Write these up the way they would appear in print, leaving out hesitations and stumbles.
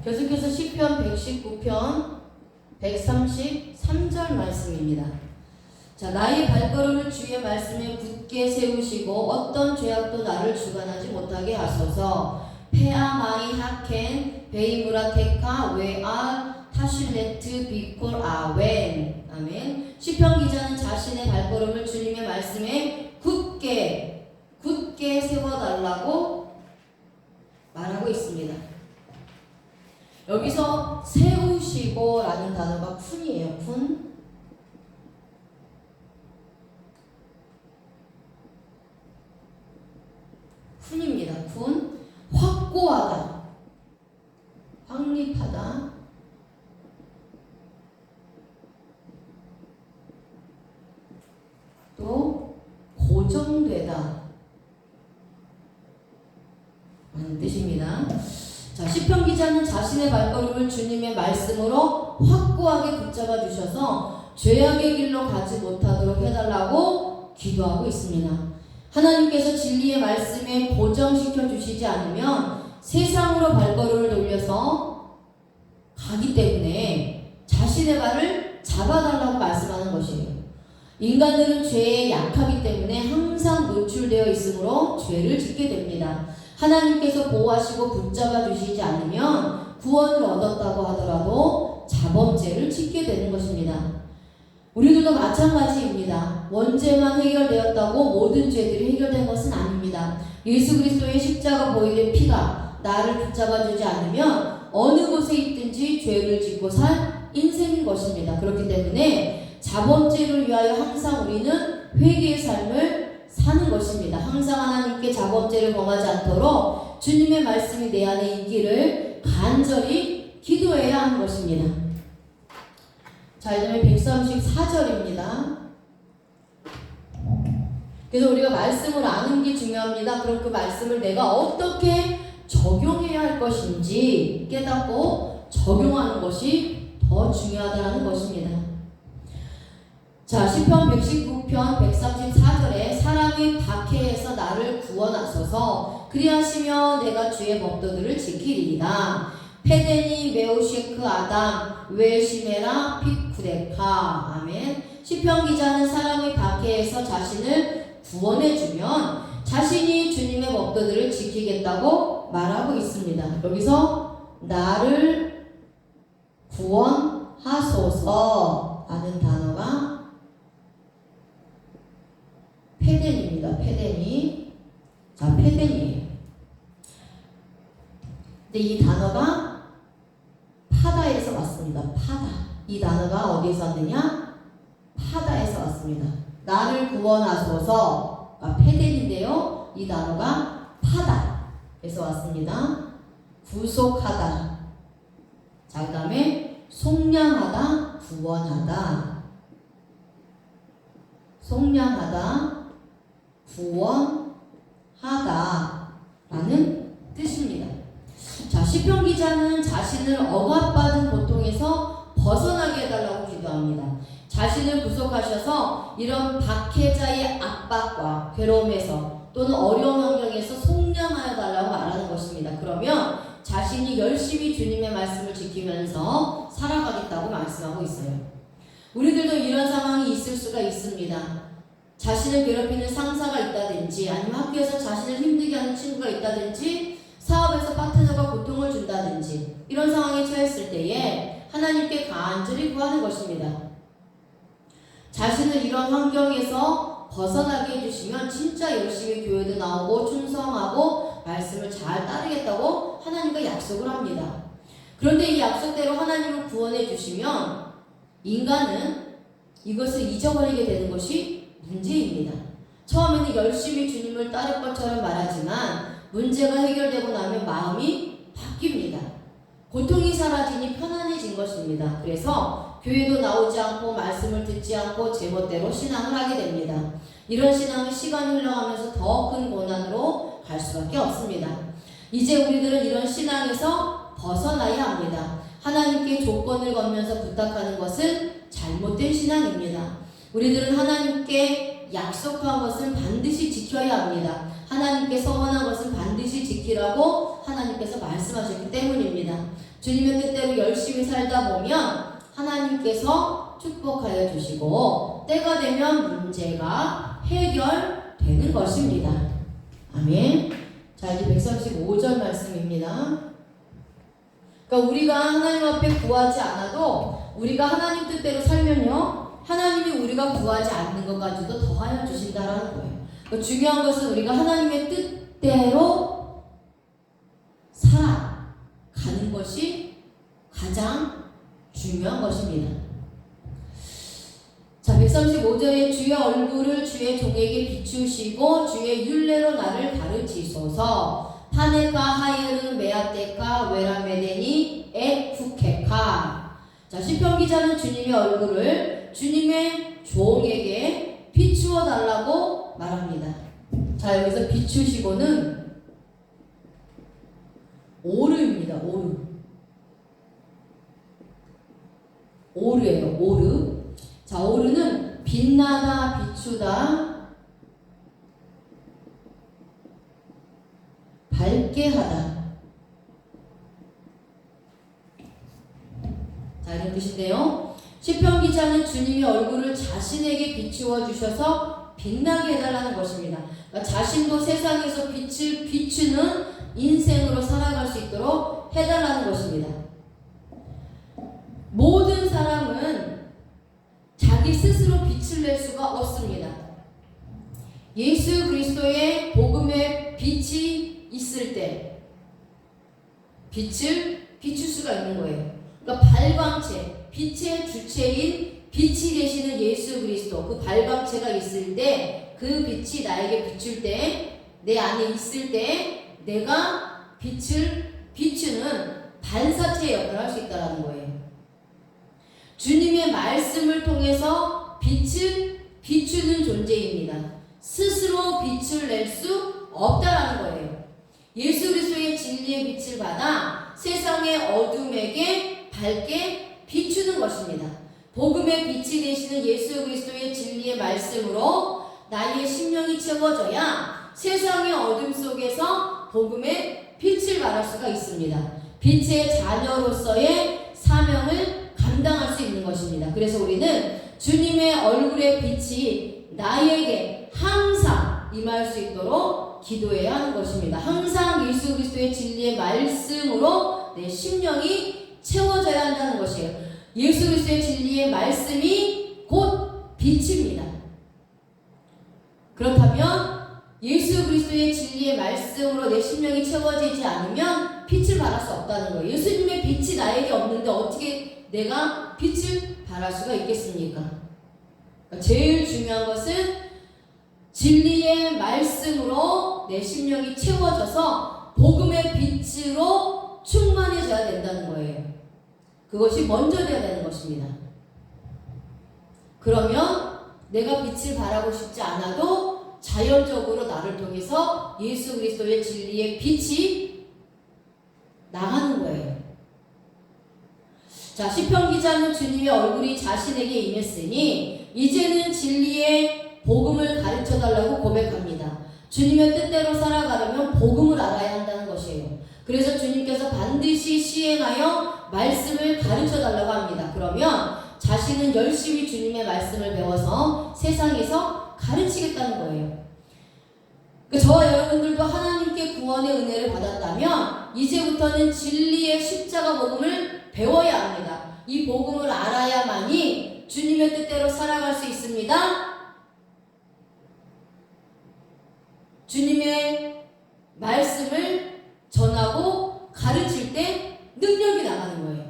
계속해서 시편 119편 133절 말씀입니다. 자, 나의 발걸음을 주의 말씀에 굳게 세우시고 어떤 죄악도 나를 주관하지 못하게 하소서. 페아마이 하켄 베이무라 테카 외아 타슐레트 비콜 아웬. 아멘. 시편 기자는 자신의 발걸음을 주님의 말씀에 굳게 세워달라고 말하고 있습니다. 여기서 세우시고 라는 단어가 쿤이에요. 쿤. 쿤입니다. 쿤. 확고하다, 확립하다, 또 고정되다 라는 뜻입니다. 자, 시편 기자는 자신의 발걸음을 주님의 말씀으로 확고하게 붙잡아 주셔서 죄악의 길로 가지 못하도록 해달라고 기도하고 있습니다. 하나님께서 진리의 말씀에 고정시켜 주시지 않으면 세상으로 발걸음을 돌려서 가기 때문에 자신의 발을 잡아달라고 말씀하는 것이에요. 인간들은 죄에 약하기 때문에 항상 노출되어 있으므로 죄를 짓게 됩니다. 하나님께서 보호하시고 붙잡아 주시지 않으면 구원을 얻었다고 하더라도 자범죄를 짓게 되는 것입니다. 우리들도 마찬가지입니다. 원죄만 해결되었다고 모든 죄들이 해결된 것은 아닙니다. 예수 그리스도의 십자가 보혈의 피가 나를 붙잡아 주지 않으면 어느 곳에 있든지 죄를 짓고 살 인생인 것입니다. 그렇기 때문에 자범죄를 위하여 항상 우리는 회개의 삶을 사는 것입니다. 항상 하나님께 자범죄를 범하지 않도록 주님의 말씀이 내 안에 있기를 간절히 기도해야 하는 것입니다. 자, 이제 134절입니다. 그래서 우리가 말씀을 아는 게 중요합니다. 그럼 그 말씀을 내가 어떻게 적용해야 할 것인지 깨닫고 적용하는 것이 더 중요하다는 것입니다. 자, 시편 119편 134절에 사람이 박해에서 나를 구원하소서. 그리하시면 내가 주의 법도들을 지키리이다. 페데니 메오셰크 아담 웰시메라 피쿠데카. 아멘. 시편 기자는 사람의 박해에서 자신을 구원해주면 자신이 주님의 법도들을 지키겠다고 말하고 있습니다. 여기서 나를 구원하소서 라는 단어가 페덴입니다. 페덴이. 자, 페덴이에요. 근데 이 단어가 파다에서 왔습니다. 파다. 이 단어가 어디에서 왔느냐? 파다에서 왔습니다. 나를 구원하소서가 페덴인데요. 이 단어가 파다에서 왔습니다. 구속하다. 자, 그 다음에 속량하다, 구원하다. 속량하다, 구원하다 라는 뜻입니다. 자, 시편 기자는 자신을 억압받은 고통에서 벗어나게 해달라고 기도합니다. 자신을 구속하셔서 이런 박해자의 압박과 괴로움에서 또는 어려운 환경에서 속량하여 달라고 말하는 것입니다. 그러면 자신이 열심히 주님의 말씀을 지키면서 살아가겠다고 말씀하고 있어요. 우리들도 이런 상황이 있을 수가 있습니다. 자신을 괴롭히는 상사가 있다든지 아니면 학교에서 자신을 힘들게 하는 친구가 있다든지 사업에서 파트너가 고통을 준다든지 이런 상황에 처했을 때에 하나님께 간절히 구하는 것입니다. 자신을 이런 환경에서 벗어나게 해주시면 진짜 열심히 교회도 나오고 충성하고 말씀을 잘 따르겠다고 하나님과 약속을 합니다. 그런데 이 약속대로 하나님을 구원해 주시면 인간은 이것을 잊어버리게 되는 것이 문제입니다. 처음에는 열심히 주님을 따를 것처럼 말하지만 문제가 해결되고 나면 마음이 바뀝니다. 고통이 사라지니 편안해진 것입니다. 그래서 교회도 나오지 않고 말씀을 듣지 않고 제멋대로 신앙을 하게 됩니다. 이런 신앙은 시간이 흘러가면서 더 큰 고난으로 갈 수밖에 없습니다. 이제 우리들은 이런 신앙에서 벗어나야 합니다. 하나님께 조건을 걸면서 부탁하는 것은 잘못된 신앙입니다. 우리들은 하나님께 약속한 것은 반드시 지켜야 합니다. 하나님께 서원한 것은 반드시 지키라고 하나님께서 말씀하셨기 때문입니다. 주님의 뜻대로 열심히 살다 보면 하나님께서 축복하여 주시고 때가 되면 문제가 해결되는 것입니다. 아멘. 자, 이제 135절 말씀입니다. 그러니까 우리가 하나님 앞에 구하지 않아도 우리가 하나님 뜻대로 살면요, 하나님이 우리가 구하지 않는 것 가지고도 더하여 주신다라는 거예요. 그러니까 중요한 것은 우리가 하나님의 뜻대로 살아가는 것이 가장 중요한 것입니다. 자, 135절에 주의 얼굴을 주의 종에게 비추시고 주의 율례로 나를 가르치소서. 타네카 하이르 메아테카 웨라메데니 에쿠케카. 자, 시편 기자는 주님의 얼굴을 주님의 종에게 비추어 달라고 말합니다. 자, 여기서 비추시고는 오르입니다. 오르예요. 오르. 자, 오르는 빛나다, 비추다, 밝게 하다. 자, 이런 뜻인데요. 시편 기자는 주님의 얼굴을 자신에게 비추어 주셔서 빛나게 해달라는 것입니다. 그러니까 자신도 세상에서 빛을 비추는 인생으로 살아갈 수 있도록 해달라는 것입니다. 모든 사람은 자기 스스로 빛을 낼 수가 없습니다. 예수 그리스도의 복음의 빛이 있을 때 빛을 비출 수가 있는 거예요. 그러니까 발광체, 빛의 주체인 빛이 되시는 예수 그리스도, 그 발광체가 있을 때 그 빛이 나에게 비출 때, 내 안에 있을 때 내가 빛을 비추는 반사체의 역할을 할 수 있다는 거예요. 주님의 말씀을 통해서 빛을 비추는 존재입니다. 스스로 빛을 낼 수 없다라는 거예요. 예수 그리스도의 진리의 빛을 받아 세상의 어둠에게 밝게 비추는 것입니다. 복음의 빛이 되시는 예수 그리스도의 진리의 말씀으로 나의 심령이 채워져야 세상의 어둠 속에서 복음의 빛을 발할 수가 있습니다. 빛의 자녀로서의 사명을 감당할 수 있는 것입니다. 그래서 우리는 주님의 얼굴의 빛이 나에게 항상 임할 수 있도록 기도해야 하는 것입니다. 항상 예수 그리스도의 진리의 말씀으로 내 심령이 채워져야 한다는 것이에요. 예수 그리스도의 진리의 말씀이 곧 빛입니다. 그렇다면 예수 그리스도의 진리의 말씀으로 내 심령이 채워지지 않으면 빛을 발할 수 없다는 거예요. 예수님의 빛이 나에게 없는데 어떻게 내가 빛을 발할 수가 있겠습니까? 그러니까 제일 중요한 것은 진리의 말씀으로 내 심령이 채워져서 복음의 빛으로 충만해져야 된다는 거예요. 그것이 먼저 되어야 되는 것입니다. 그러면 내가 빛을 발하고 싶지 않아도 자연적으로 나를 통해서 예수 그리스도의 진리의 빛이 나가는 거예요. 자, 시편 기자는 주님의 얼굴이 자신에게 임했으니 이제는 진리의 복음을 가르쳐 달라고 고백합니다. 주님의 뜻대로 살아가려면 복음을 알아야 한다는 것이에요. 그래서 주님께서 반드시 시행하여 말씀을 가르쳐 달라고 합니다. 그러면 자신은 열심히 주님의 말씀을 배워서 세상에서 가르치겠다는 거예요. 저와 여러분들도 하나님께 구원의 은혜를 받았다면 이제부터는 진리의 십자가 복음을 배워야 합니다. 이 복음을 알아야만이 주님의 뜻대로 살아갈 수 있습니다. 주님의 말씀을 전하고 가르칠 때 능력이 나가는 거예요.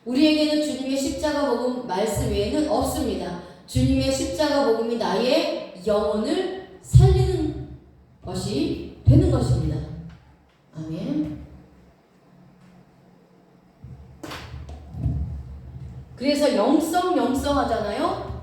우리에게는 주님의 십자가 복음 말씀 외에는 없습니다. 주님의 십자가 복음이 나의 영혼을 살리는 것이 되는 것입니다. 아멘. 그래서 영성 하잖아요.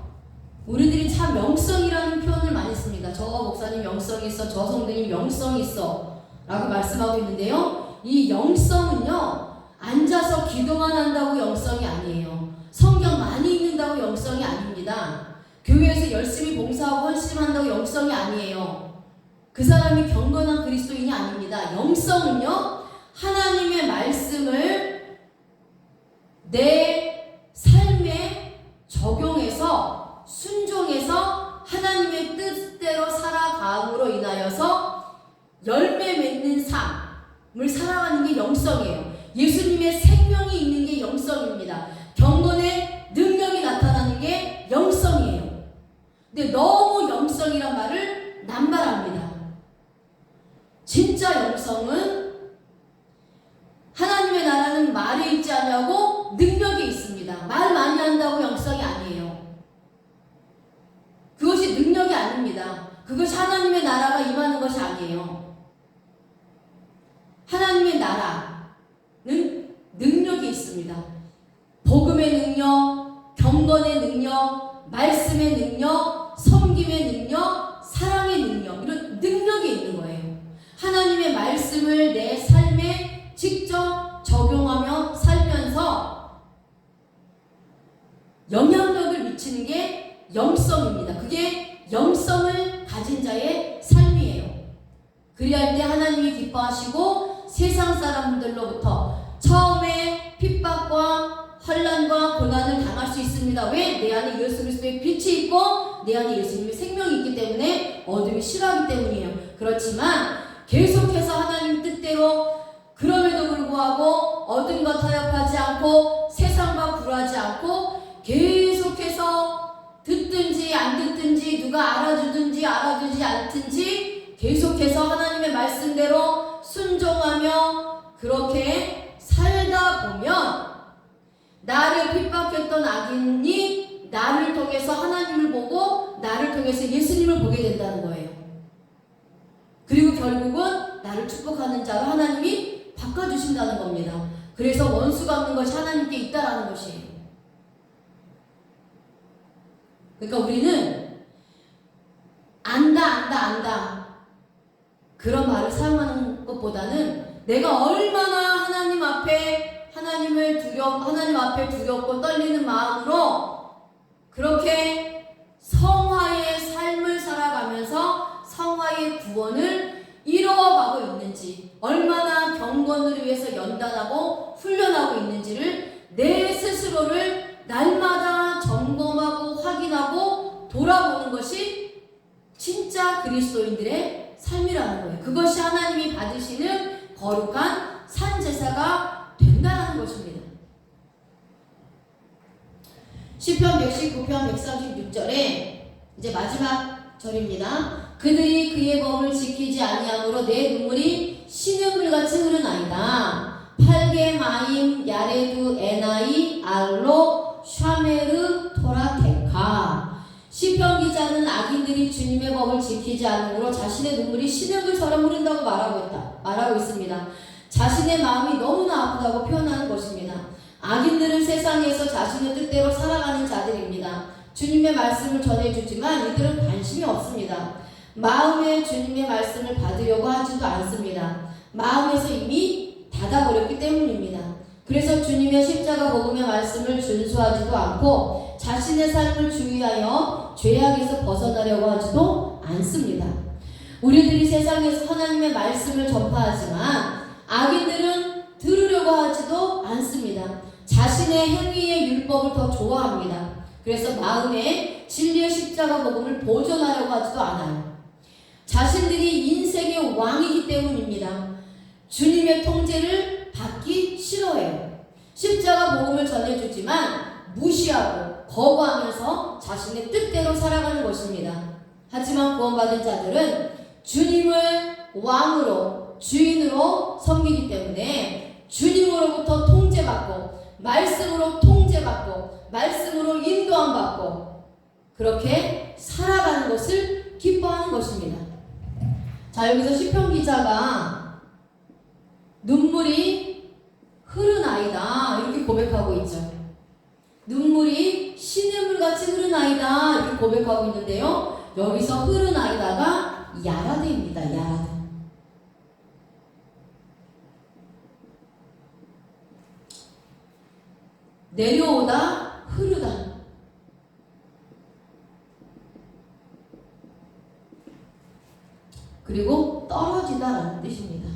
우리들이 참 영성이라는 표현을 많이 씁니다. 저 목사님 영성 있어, 저 성도님 영성 있어 라고 말씀하고 있는데요. 이 영성은요, 앉아서 기도만 한다고 영성이 아니에요. 성경 많이 읽는다고 영성이 아닙니다. 교회에서 열심히 봉사하고 헌신한다고 영성이 아니에요. 그 사람이 경건한 그리스도인이 아닙니다. 영성은요, 하나님의 말씀을 내 삶에 적용해서 순종해서 하나님의 뜻대로 살아감으로 인하여서 열매 맺는 삶을 살아가는 게 영성이에요. 예수님의 생명이 있는 게 영성입니다. 경건의 능력이 나타나는 게 영성이에요. 근데 너무 영성이란 말을 남발합니다. 진짜 영성은 하나님의 나라는 말에 있지 않냐고 능력이 있습니다. 말 많이 한다고 영성이 아니에요. 그것이 능력이 아닙니다. 그것이 하나님의 나라가 임하는 것이 아니에요. 하나님의 나라는 능력이 있습니다. 복음의 능력, 경건의 능력, 말씀의 능력, 섬김의 능력, 사랑의 능력, 이런 능력이 있는 거예요. 하나님의 말씀을 내 삶에 직접 적용하며 살면서 영향력을 미치는 게 영성입니다. 그게 영성을 가진 자의 삶이에요. 그리할 때 하나님이 기뻐하시고 세상 사람들로부터 처음에 핍박과 환난과 고난을 당할 수 있습니다. 왜? 내 안에 예수 그리스도의 빛이 있고 내 안에 예수님의 생명이 있기 때문에 어둠이 싫어하기 때문이에요. 그렇지만 계속해서 하나님 뜻대로 그럼에도 불구하고 어둠과 타협하지 않고 세상과 굴하지 않고 계속해서 듣든지 안 듣든지 누가 알아주든지 알아주지 않든지 계속해서 하나님의 말씀대로 순종하며 그렇게 살다 보면 나를 핍박했던 악인이 나를 통해서 하나님을 보고 나를 통해서 예수님을 보게 된다는 거예요. 그리고 결국은 나를 축복하는 자로 하나님이 바꿔주신다는 겁니다. 그래서 원수가 없는 것이 하나님께 있다라는 것이에요. 그러니까 우리는 안다 그런 말을 사용하는 것보다는 내가 얼마나 하나님 앞에 하나님 앞에 두렵고 떨리는 마음으로 그렇게 성화의 삶을 살아가면서 성화의 구원을 이루어가고 있는지, 얼마나 경건을 위해서 연단하고 훈련하고 있는지를 내 스스로를 날마다 점검하고 확인하고 돌아보는 것이 진짜 그리스도인들의 삶이라는 거예요. 그것이 하나님이 받으시는 거룩한 산제사가 된다는 것입니다. 시편 119편 136절에 이제 마지막 절입니다. 그들이 그의 법을 지키지 아니함으로 내 눈물이 신음물같이 흐르나이다. 팔게 마임 야레두 에나이 알로 샤메르 토라테카. 시편 기자는 악인들이 주님의 법을 지키지 않으므로 자신의 눈물이 신음물처럼 흐른다고 말하고 있습니다. 자신의 마음이 너무나 아프다고 표현하는 것입니다. 악인들은 세상에서 자신의 뜻대로 살아가는 자들입니다. 주님의 말씀을 전해주지만 이들은 관심이 없습니다. 마음에 주님의 말씀을 받으려고 하지도 않습니다. 마음에서 이미 닫아버렸기 때문입니다. 그래서 주님의 십자가 복음의 말씀을 준수하지도 않고 자신의 삶을 주의하여 죄악에서 벗어나려고 하지도 않습니다. 우리들이 세상에서 하나님의 말씀을 전파하지만 악인들은 들으려고 하지도 않습니다. 자신의 행위의 율법을 더 좋아합니다. 그래서 마음에 진리의 십자가 복음을 보존하려고 하지도 않아요. 자신들이 인생의 왕이기 때문입니다. 주님의 통제를 받기 싫어해요. 십자가 복음을 전해주지만 무시하고 거부하면서 자신의 뜻대로 살아가는 것입니다. 하지만 구원받은 자들은 주님을 왕으로 주인으로 섬기기 때문에 주님으로부터 통제받고 말씀으로 통제받고 말씀으로 인도함받고 그렇게 살아가는 것을 기뻐하는 것입니다. 자, 여기서 시편 기자가 눈물이 흐르나이다 이렇게 고백하고 있죠. 눈물이 시냇물같이 흐르나이다 이렇게 고백하고 있는데요. 여기서 흐르나이다가 야라드입니다. 야라드. 내려오다 흐르다. 그리고 떨어지다라는 뜻입니다.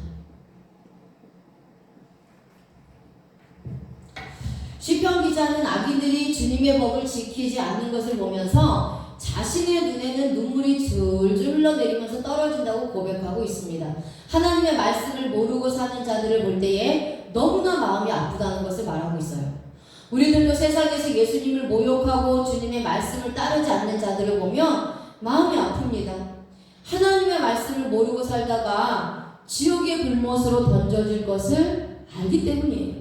시편 기자는 악인들이 주님의 법을 지키지 않는 것을 보면서 자신의 눈에는 눈물이 줄줄 흘러내리면서 떨어진다고 고백하고 있습니다. 하나님의 말씀을 모르고 사는 자들을 볼 때에 너무나 마음이 아프다는 것을 말하고 있어요. 우리들도 세상에서 예수님을 모욕하고 주님의 말씀을 따르지 않는 자들을 보면 마음이 아픕니다. 하나님의 말씀을 모르고 살다가 지옥의 불못으로 던져질 것을 알기 때문이에요.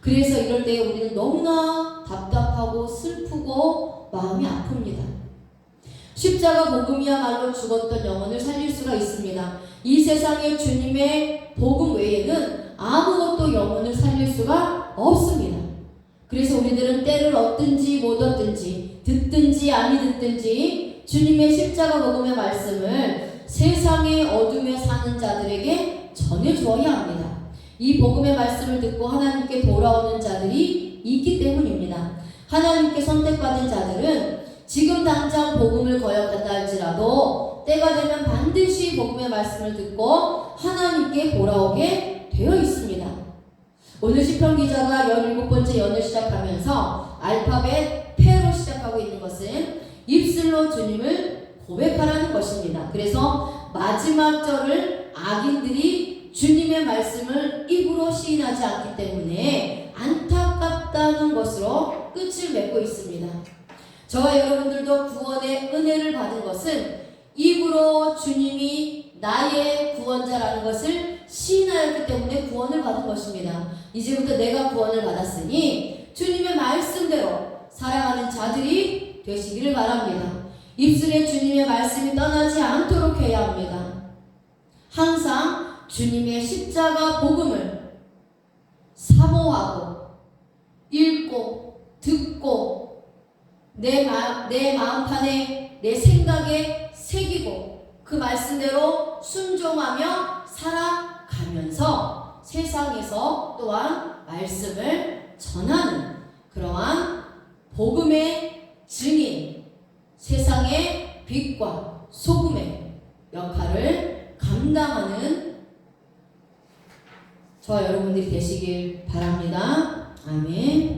그래서 이럴 때에 우리는 너무나 답답하고 슬프고 마음이 아픕니다. 십자가 복음이야말로 죽었던 영혼을 살릴 수가 있습니다. 이 세상에 주님의 복음 외에는 아무것도 영혼을 살릴 수가 없습니다. 그래서 우리들은 때를 얻든지 못 얻든지 듣든지 아니 듣든지 주님의 십자가 복음의 말씀을 세상의 어둠에 사는 자들에게 전해주어야 합니다. 이 복음의 말씀을 듣고 하나님께 돌아오는 자들이 있기 때문입니다. 하나님께 선택받은 자들은 지금 당장 복음을 거역한다 할지라도 때가 되면 반드시 복음의 말씀을 듣고 하나님께 돌아오게 되어 있습니다. 오늘 시편 기자가 17번째 연을 시작하면서 알파벳 패로 시작하고 있는 것은 입술로 주님을 고백하라는 것입니다. 그래서 마지막 절을 악인들이 주님의 말씀을 입으로 시인하지 않기 때문에 안타깝다는 것으로 끝을 맺고 있습니다. 저와 여러분들도 구원의 은혜를 받은 것은 입으로 주님이 나의 구원자라는 것을 시인하였기 때문에 구원을 받은 것입니다. 이제부터 내가 구원을 받았으니 주님의 말씀대로 살아가는 자들이 되시기를 바랍니다. 입술에 주님의 말씀이 떠나지 않도록 해야 합니다. 항상 주님의 십자가 복음을 사모하고 읽고 듣고 내 마음판에 내 생각에 새기고 그 말씀대로 순종하며 살아가면서 세상에서 또한 말씀을 전하는 그러한 복음의 증인, 세상의 빛과 소금의 역할을 감당하는 저와 여러분들이 되시길 바랍니다. 아멘.